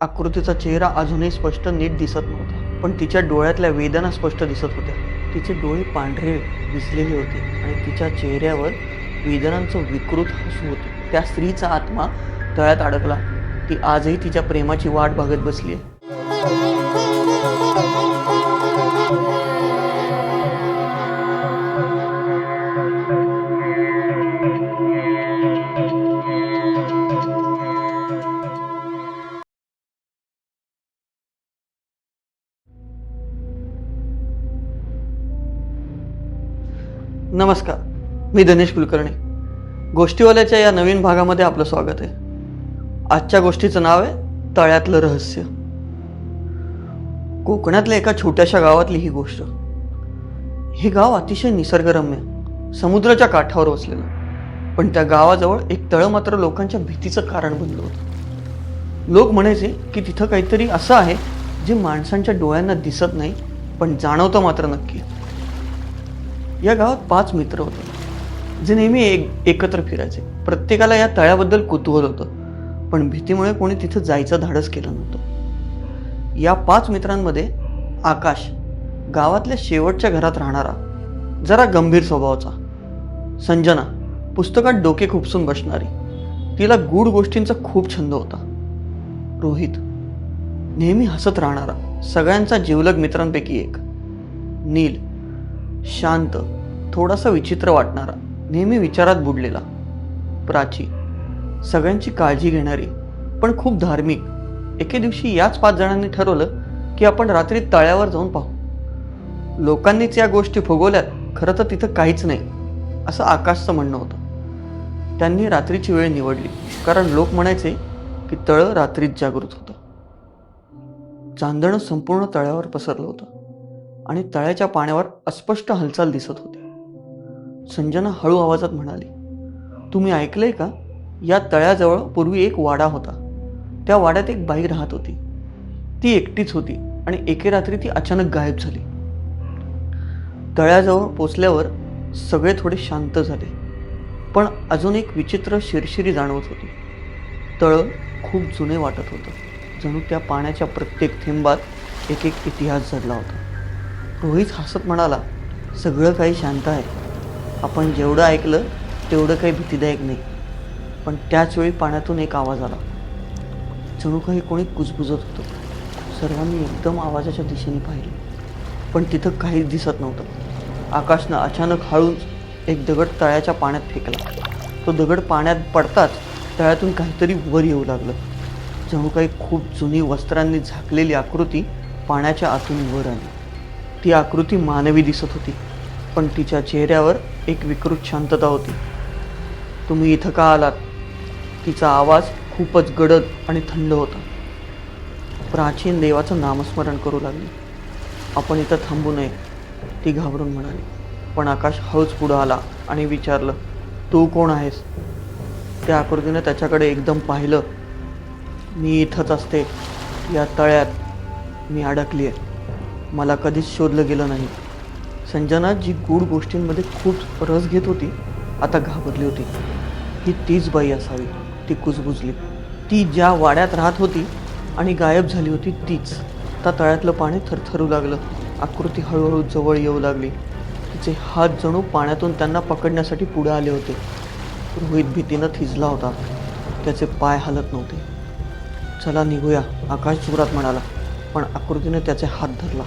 आकृतीचा चेहरा अजूनही स्पष्ट नीट दिसत नव्हता, पण तिच्या डोळ्यातल्या वेदना स्पष्ट दिसत होत्या. तिचे डोळे पांढरे विझलेले होते आणि तिच्या चेहऱ्यावर वेदनांचं विकृत हसू होते. त्या स्त्रीचा आत्मा तळ्यात अडकला. ती आजही तिच्या प्रेमाची वाट बघत बसली आहे. नमस्कार, मी धनेश कुलकर्णी. गोष्टीवाल्याच्या या नवीन भागामध्ये आपलं स्वागत आहे. आजच्या गोष्टीचं नाव आहे तळ्यातलं रहस्य. कोकणातल्या एका छोट्याशा गावातली ही गोष्ट. हे गाव अतिशय निसर्गरम्य, समुद्राच्या काठावर वसलेलं, पण त्या गावाजवळ एक तळं मात्र लोकांच्या भीतीचं कारण बनलं होतं. लोक म्हणायचे की तिथं काहीतरी असं आहे जे माणसांच्या डोळ्यांना दिसत नाही, पण जाणवतं मात्र नक्की. या गावात 5 मित्र होते जे नेहमी एकत्र फिरायचे. प्रत्येकाला या तळ्याबद्दल कुतूहल होतं, पण भीतीमुळे कोणी तिथं जायचं धाडस केलं नव्हतं. या 5 मित्रांमध्ये आकाश, गावातल्या शेवटच्या घरात राहणारा, जरा गंभीर स्वभावाचा. संजना, पुस्तकात डोके खुपसून बसणारी, तिला गूढ गोष्टींचा खूप छंद होता. रोहित, नेहमी हसत राहणारा, सगळ्यांचा जिवलग मित्रांपैकी एक. नील, शांत, थोडासा विचित्र वाटणारा, नेहमी विचारात बुडलेला. प्राची, सगळ्यांची काळजी घेणारी पण खूप धार्मिक. एके दिवशी याच 5 जणांनी ठरवलं की आपण रात्री तळ्यावर जाऊन पाहू. लोकांनीच या गोष्टी फुगवल्यात, खरं तर तिथं काहीच नाही असं आकाशचं म्हणणं होतं. त्यांनी रात्रीची वेळ निवडली कारण लोक म्हणायचे की तळं रात्रीच जागृत होतं. चांदणं संपूर्ण तळ्यावर पसरलं होतं आणि तळ्याच्या पाण्यावर अस्पष्ट हालचाल दिसत होती. संजना हळू आवाजात म्हणाली, तुम्ही ऐकलंय का? या तळ्याजवळ पूर्वी एक वाडा होता. त्या वाड्यात एक बाई राहत होती. ती एकटीच होती आणि एके रात्री ती अचानक गायब झाली. तळ्याजवळ पोचल्यावर सगळे थोडे शांत झाले, पण अजून एक विचित्र शिरशिरी जाणवत होती. तळं खूप जुने वाटत होतं, जणू त्या पाण्याच्या प्रत्येक थेंबात एक एक इतिहास जडला होता. रोहित हसत म्हणाला, सगळं काही शांत आहे. आपण जेवढं ऐकलं तेवढं काही भीतीदायक नाही. पण त्याच वेळी पाण्यातून एक आवाज आला, जणू काही कोणी कुजबुजत होतं. सर्वांनी एकदम आवाजाच्या दिशेने पाहिले, पण तिथं काहीच दिसत नव्हतं. आकाशनं अचानक हळूच एक दगड तळ्याच्या पाण्यात फेकला. तो दगड पाण्यात पडताच तळ्यातून काहीतरी वर येऊ लागलं. जणू काही खूप जुनी वस्त्रांनी झाकलेली आकृती पाण्याच्या आतून वर आली. ती आकृती मानवी दिसत होती, पण तिच्या चेहऱ्यावर एक विकृत शांतता होती. तुम्ही इथं का आलात? तिचा आवाज खूपच गडद आणि थंड होता. प्राचीन देवाचं नामस्मरण करू लागली. आपण इथं थांबू नये, ती घाबरून म्हणाली. पण आकाश हळूच पुढं आला आणि विचारलं, तू कोण आहेस? त्या आकृतीनं त्याच्याकडे एकदम पाहिलं. मी इथंच असते, या तळ्यात मी अडकली आहे. मला कधीच शोधलं गेलं नाही. संजना, जी गूढ गोष्टींमध्ये खूप रस घेत होती, आता घाबरली होती. ही तीच बाई असावी. ती कुजबुजली. ती ज्या वाड्यात राहत होती आणि गायब झाली होती तीच. आता तळ्यातलं पाणी थरथरू लागलं. आकृती हळूहळू जवळ येऊ लागली. तिचे हात जणू पाण्यातून त्यांना पकडण्यासाठी पुढे आले होते. रोहित भीतीनं थिजला होता. त्याचे पाय हलत नव्हते. चला निघूया, आकाश जोरात म्हणाला. पण आकृतीने त्याचे हात धरला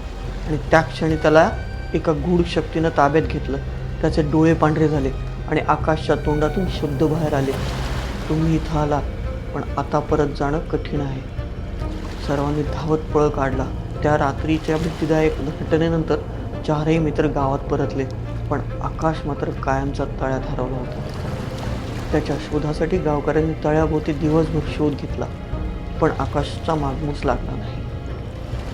आणि त्या क्षणी त्याला एका गूढ शक्तीनं ताब्यात घेतलं. त्याचे डोळे पांढरे झाले आणि आकाशच्या तोंडातून शब्द बाहेर आले, तुम्ही इथं आलात, पण आता परत जाणं कठीण आहे. सर्वांनी धावत पळ काढला. त्या रात्रीच्या भीतीदायक घटनेनंतर 4ही मित्र गावात परतले, पण आकाश मात्र कायमचा तळ्यात हरवला होता. त्याच्या शोधासाठी गावकऱ्यांनी तळ्याभोवती दिवसभर शोध घेतला, पण आकाशचा मागमूस लागला नाही.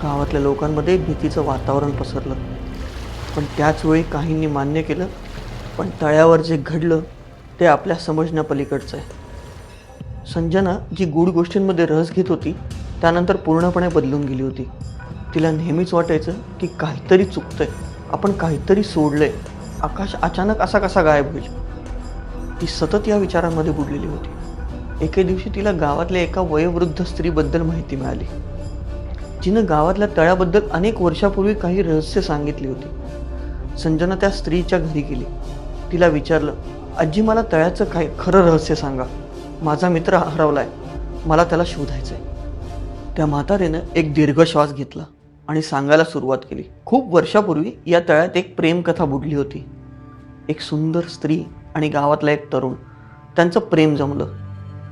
गावातल्या लोकांमध्ये भीतीचं वातावरण पसरलं, पण त्याच वेळी काहींनी मान्य केलं, पण तळ्यावर जे घडलं ते आपल्या समजण्यापलीकडचं आहे. संजना, जी गूढ गोष्टींमध्ये रस घेत होती, त्यानंतर पूर्णपणे बदलून गेली होती. तिला नेहमीच वाटायचं की काहीतरी चुकतंय, आपण काहीतरी सोडलंय. आकाश अचानक असा कसा गायब होईल? ती सतत या विचारांमध्ये बुडलेली होती. एके दिवशी तिला गावातल्या एका वयोवृद्ध स्त्रीबद्दल माहिती मिळाली, जिनं गावातल्या तळ्याबद्दल अनेक वर्षापूर्वी काही रहस्य सांगितली होती. संजना त्या स्त्रीच्या घरी गेली. तिला विचारलं, आजी मला तळ्याचं काय खरं रहस्य सांगा. माझा मित्र हरवलाय, मला त्याला शोधायचंय. त्या म्हातारीनं एक दीर्घ श्वास घेतला आणि सांगायला सुरुवात केली. खूप वर्षापूर्वी या तळ्यात एक प्रेमकथा बुडली होती. एक सुंदर स्त्री आणि गावातला एक तरुण, त्यांचं प्रेम जमलं,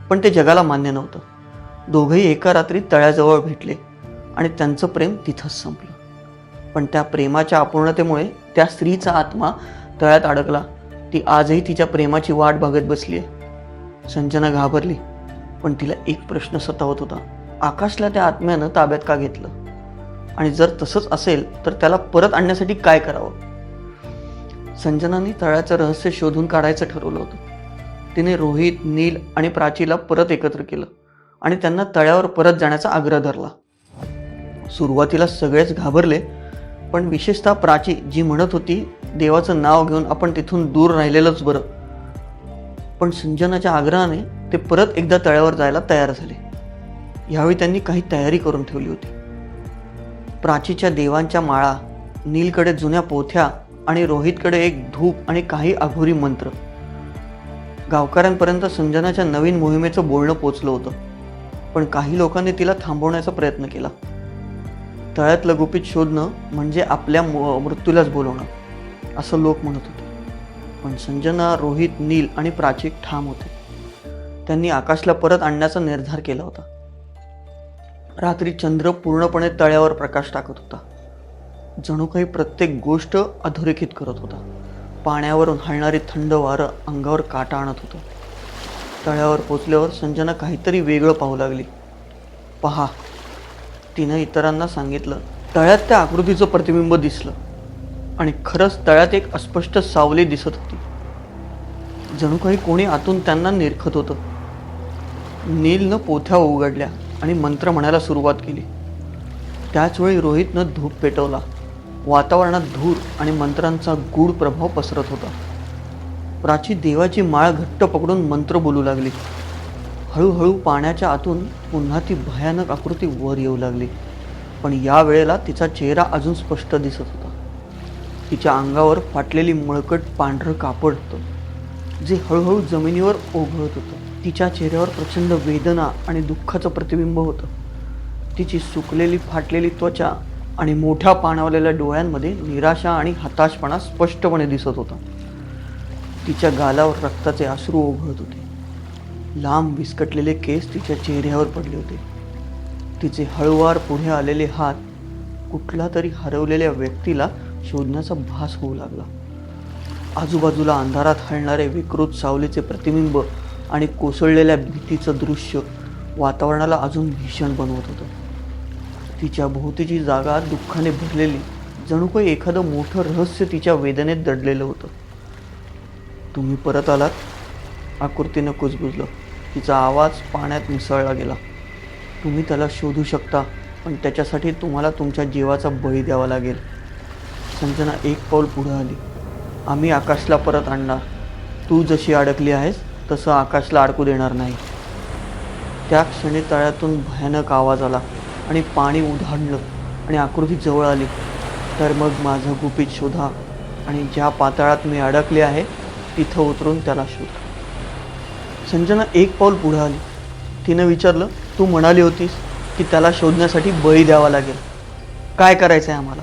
पण ते जगाला मान्य नव्हतं. दोघंही एका रात्री तळ्याजवळ भेटले आणि त्यांचं प्रेम तिथंच संपलं. पण त्या प्रेमाच्या अपूर्णतेमुळे त्या स्त्रीचा आत्मा तळ्यात अडकला. ती आजही तिच्या प्रेमाची वाट बघत बसली आहे. संजना घाबरली, पण तिला एक प्रश्न सतावत होता. आकाशला त्या आत्म्यानं ताब्यात का घेतलं? आणि जर तसंच असेल तर त्याला परत आणण्यासाठी काय करावं? संजनाने तळ्याचं रहस्य शोधून काढायचं ठरवलं होतं. तिने रोहित, नील आणि प्राचीला परत एकत्र केलं आणि त्यांना तळ्यावर परत जाण्याचा आग्रह धरला. सुरुवातीला सगळेच घाबरले, पण विशेषतः प्राची, जी म्हणत होती देवाचं नाव घेऊन आपण तिथून दूर राहिलेलंच बरं. पण संजनाच्या आग्रहाने ते परत एकदा तळ्यावर जायला तयार झाले. यावेळी त्यांनी काही तयारी करून ठेवली होती. प्राचीच्या देवांच्या माळा, नीलकडे जुन्या पोथ्या आणि रोहितकडे एक धूप आणि काही अघोरी मंत्र. गावकऱ्यांपर्यंत संजनाच्या नवीन मोहिमेचं बोलणं पोचलं होतं, पण काही लोकांनी तिला थांबवण्याचा प्रयत्न केला. तळ्यातलं गुपित शोधणं म्हणजे आपल्या मृत्यूलाच बोलवणं, असं लोक म्हणत होते. पण संजना, रोहित, नील आणि प्राची ठाम होते. त्यांनी आकाशला परत आणण्याचा निर्धार केला होता. रात्री चंद्र पूर्णपणे तळ्यावर प्रकाश टाकत होता. जणू काही प्रत्येक गोष्ट अधोरेखित करत होता. पाण्यावरून हलणारी थंड वारं अंगावर काटा आणत होतं. तळ्यावर पोचल्यावर संजना काहीतरी वेगळं पाहू लागली. पहा, तिनं इतरांना सांगितलं. तळ्यात त्या आकृतीचं प्रतिबिंब दिसलं आणि खरंच तळ्यात एक अस्पष्ट सावली दिसत होती. जणू काही कोणी आतून त्यांना निरखत होतं. नीलनं पोथ्या उघडल्या आणि मंत्र म्हणायला सुरुवात केली. त्याचवेळी रोहितनं धूप पेटवला. वातावरणात धूर आणि मंत्रांचा गूढ प्रभाव पसरत होता. प्राची देवाची माळ घट्ट पकडून मंत्र बोलू लागली. हळूहळू पाण्याच्या आतून पुन्हा ती भयानक आकृती वर येऊ लागली, पण या वेळेला तिचा चेहरा अजून स्पष्ट दिसत होता. तिच्या अंगावर फाटलेली मळकट पांढरं कापड होतं, जे हळूहळू जमिनीवर ओघळत होतं. तिच्या चेहऱ्यावर प्रचंड वेदना आणि दुःखाचं प्रतिबिंब होतं. तिची सुकलेली फाटलेली त्वचा आणि मोठ्या पाणावलेल्या डोळ्यांमध्ये निराशा आणि हताशपणा स्पष्टपणे दिसत होता. तिच्या गालावर रक्ताचे अश्रू ओघळत होते. लांब विस्कटलेले केस तिच्या चेहऱ्यावर पडले होते. तिचे हळूवार पुढे आलेले हात कुठला तरी हरवलेल्या व्यक्तीला शोधण्याचा भास होऊ लागला. आजूबाजूला अंधारात हलणारे विकृत सावलीचे प्रतिबिंब आणि कोसळलेल्या भीतीचं दृश्य वातावरणाला अजून भीषण बनवत होतं. तिच्या भोवतीची जागा दुःखाने भरलेली, जणू काही एखादं मोठं रहस्य तिच्या वेदनेत दडलेलं होतं. तुम्ही परत आलात? आकृतीनं कुजबुजलं. तिचा आवाज पाण्यात मिसळला गेला. तुम्ही त्याला शोधू शकता, पण त्याच्यासाठी तुम्हाला तुमच्या जीवाचा बळी द्यावा लागेल. संजना एक पाऊल पुढे आली. आम्ही आकाशला परत आणणार. तू जशी अडकली आहेस तसं आकाशला अडकू देणार नाही. त्या क्षणी तळ्यातून भयानक आवाज आला आणि पाणी उधाणलं आणि आकृती जवळ आली. तर मग माझं गुपित शोधा आणि ज्या पाताळात मी अडकले आहे तिथं उतरून त्याला शोधा. संजना एक पाऊल पुढे आली. तिनं विचारलं, तू म्हणाली होतीस की त्याला शोधण्यासाठी बळी द्यावा लागेल. काय करायचं आहे आम्हाला?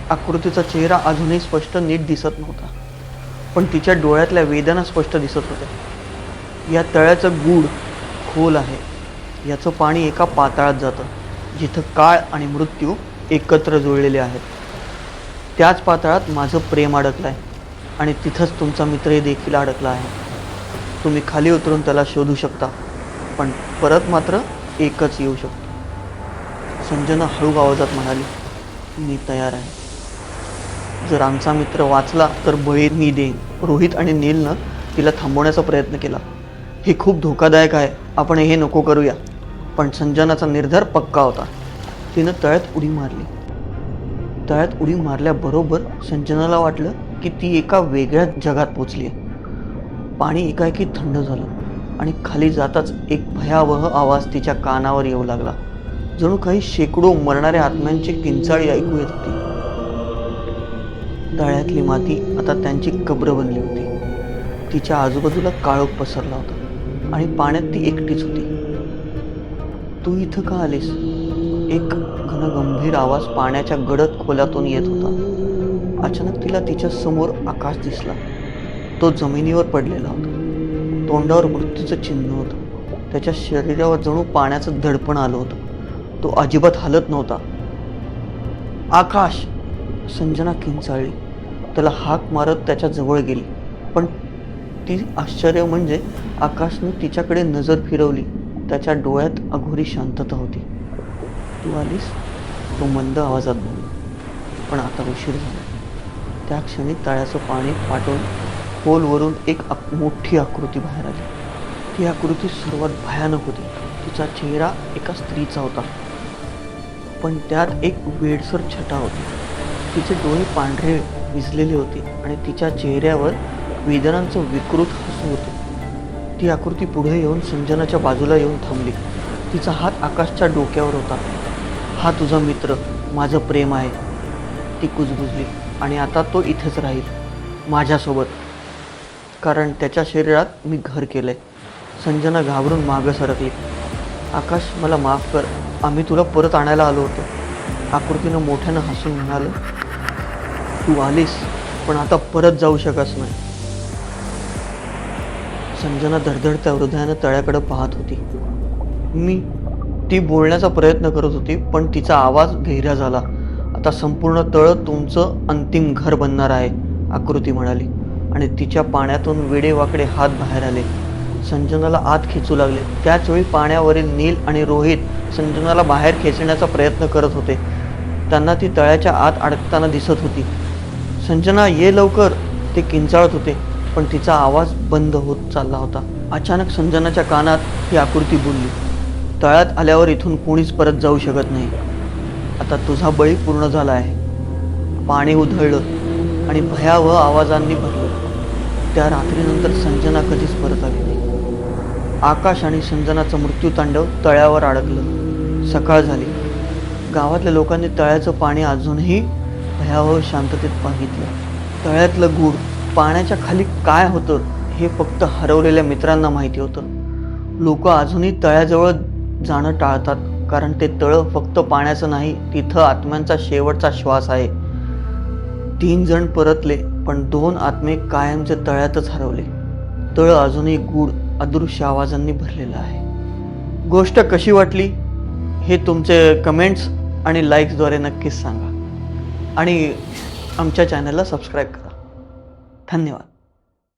आकृतीचा चेहरा अजूनही स्पष्ट नीट दिसत नव्हता, पण तिच्या डोळ्यातल्या वेदना स्पष्ट दिसत होत्या. या तळ्याचं गूढ खोल आहे. याचं पाणी एका पाताळात जातं, जिथं काळ आणि मृत्यू एकत्र जुळलेले आहेत. त्याच पाताळात माझं प्रेम अडकलं आहे आणि तिथंच तुमचा मित्रही देखील अडकला आहे. तुम्ही खाली उतरून त्याला शोधू शकता, पण परत मात्र एकच येऊ शकतो. संजना हळू आवाजात म्हणाली, मी तयार आहे. जर आमचा मित्र वाचला तर बळी मी देईन. रोहित आणि नीलनं तिला थांबवण्याचा प्रयत्न केला. हे खूप धोकादायक आहे, आपण हे नको करूया. पण संजनाचा निर्धार पक्का होता. तिनं तळ्यात उडी मारली. तळ्यात उडी मारल्याबरोबर संजनाला वाटलं की ती एका वेगळ्या जगात पोचली आहे. पाणी एकाएकी थंड झालं. आणि खाली जाताच एक भयावह आवाज तिच्या कानावर येऊ लागला. जणू काही शेकडो मरणाऱ्या आत्म्यांची किंचाळी ऐकू येत होती. तळ्यातली माती आता त्यांची कब्र बनली होती. तिच्या आजूबाजूला काळोख पसरला होता आणि पाण्यात ती एकटीच होती. तू इथं का आलीस? एक घनगंभीर आवाज पाण्याच्या गडद खोलातून येत होता. अचानक तिला तिच्या समोर आकाश दिसला. तो जमिनीवर पडलेला होता. तोंडावर मृत्यूचं चिन्ह होतं. त्याच्या शरीरावर जणू पाण्याचं दडपण आलं होतं. तो अजिबात हलत नव्हता. आकाश! संजना किंचाळली. त्याला हाक मारत त्याच्या जवळ गेली. पण ती आश्चर्य म्हणजे आकाशने तिच्याकडे नजर फिरवली. त्याच्या डोळ्यात अघोरी शांतता होती. तू आलीस? तो मंद आवाजात बोलला. पण आता उशीर झाला. त्या क्षणी तळ्याचं पाणी फाटून खोलवरून एक मोठी आकृती बाहेर आली. ती आकृती सर्वात भयानक होती. तिचा चेहरा एका स्त्रीचा होता, पण त्यात एक वेडसर छटा होती. तिचे डोळे पांढरे विझलेले होते आणि तिच्या चेहऱ्यावर वेदनांचं विकृत हसू होते. ती आकृती पुढे येऊन संजनाच्या बाजूला येऊन थांबली. तिचा हात आकाशच्या डोक्यावर होता. हा तुझा मित्र, माझं प्रेम आहे, ती कुजबुजली. आणि आता तो इथेच राहील माझ्यासोबत, कारण त्याच्या शरीरात मी घर केलंय. संजना घाबरून मागं सरकली. आकाश, मला माफ कर, आम्ही तुला परत आणायला आलो होतो. आकृतीनं मोठ्यानं हसून म्हणालं, तू आलीस, पण आता परत जाऊ शकस नाही. संजना धडधडत्या हृदयानं तळ्याकडे पाहत होती. ती बोलण्याचा प्रयत्न करत होती, पण तिचा आवाज गहिरा झाला. आता संपूर्ण तळ तुमचं अंतिम घर बनणार आहे, आकृती म्हणाली. आणि तिच्या पाण्यातून वेडेवाकडे हात बाहेर आले. संजनाला आत खेचू लागले. त्याचवेळी पाण्यावरील नील आणि रोहित संजनाला बाहेर खेचण्याचा प्रयत्न करत होते. त्यांना ती तळ्याच्या आत अडकताना दिसत होती. संजना, ये लवकर, ते किंचाळत होते, पण तिचा आवाज बंद होत चालला होता. अचानक संजनाच्या कानात ही आकृती बोलली, तळ्यात आल्यावर इथून कोणीच परत जाऊ शकत नाही. आता तुझा बळी पूर्ण झाला आहे. पाणी उधळलं आणि भयावह आवाजांनी भरलं. त्या रात्रीनंतर संजना कधीच परत आली नाही. आकाश आणि संजनाचं मृत्यूतांडव तळ्यावर अडकलं. सकाळ झाली. गावातल्या लोकांनी तळ्याचं पाणी अजूनही भयावह शांततेत पाहिलं. तळ्यातलं गूढ, पाण्याच्या खाली काय होतं हे फक्त हरवलेल्या मित्रांना माहिती होतं. लोक अजूनही तळ्याजवळ जाणं टाळतात, कारण ते तळं फक्त पाण्याचं नाही, तिथं आत्म्यांचा शेवटचा श्वास आहे. 3 जण परतले, पण 2 आत्मे कायमचे तळ्यातच हरवले. तळ अजूनही गूढ अदृश्य आवाजांनी भरलेलं आहे. गोष्ट कशी वाटली हे तुमचे कमेंट्स आणि लाईक्सद्वारे नक्कीच सांगा. आणि आमच्या चॅनलला सबस्क्राईब करा. धन्यवाद.